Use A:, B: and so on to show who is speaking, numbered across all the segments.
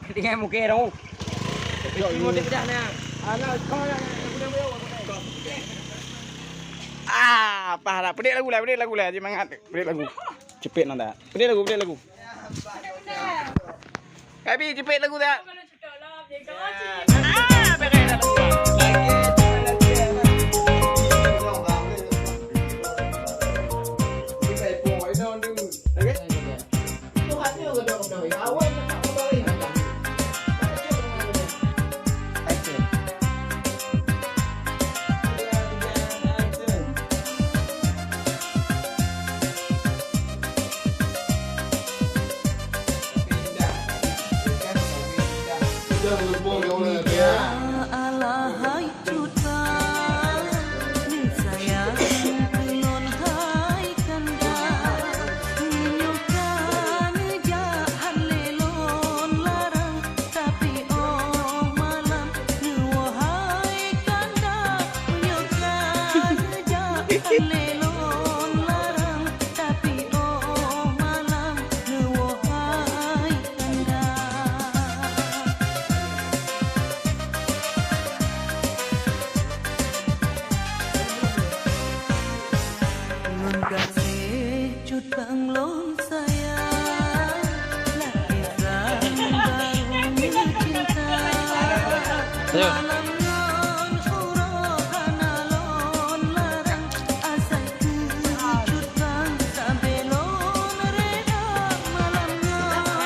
A: Ketinggalan muka tu. Timur dia pedah ni. Apa dah? Pedik lagu lah. Semangat. Pedik lagu. Cepet nak tak? Pedik lagu. Kabi cepet lagu tak? Pakai dah lagu.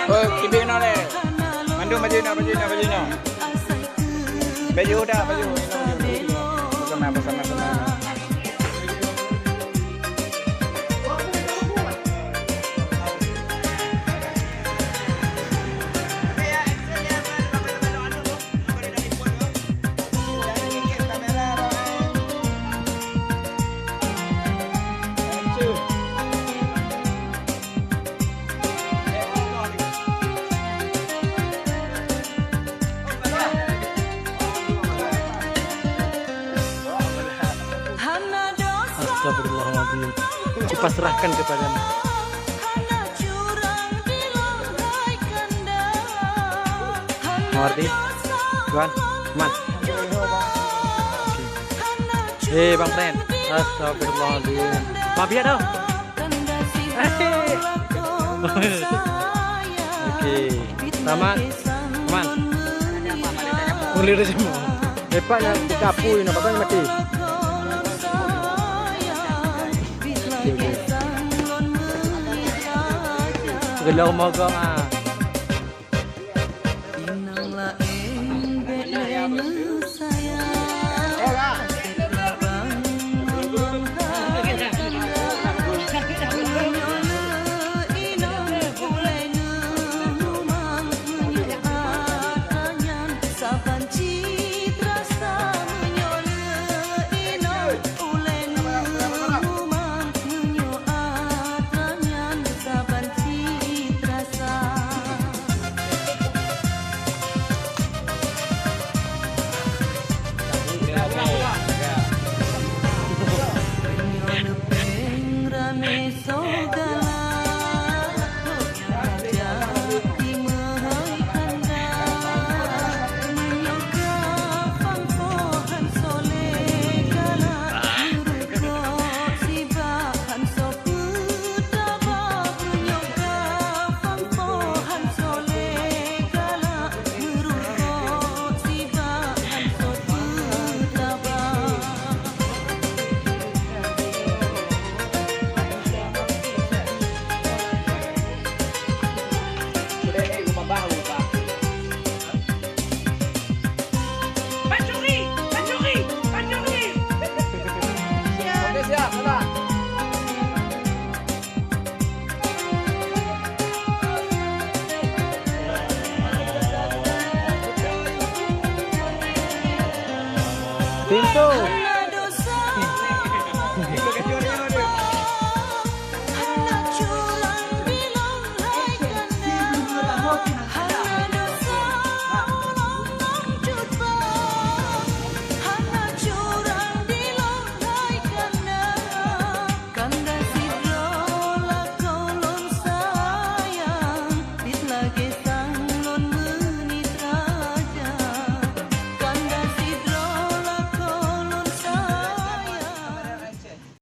A: Oh, kibik nak le. Mandu baju nak. Baju dah, baju. Bersama. Astagfirullahaladzim. Cepat serahkan kepadamu. Mengerti? Tuan, man. Bang Fren. Astagfirullahaladzim. Maaf ya dong. Oke. Tamat. Man. Kulir semua. Depan yang dikapu ini, apa mati? Gelau mogong ah. Pintu.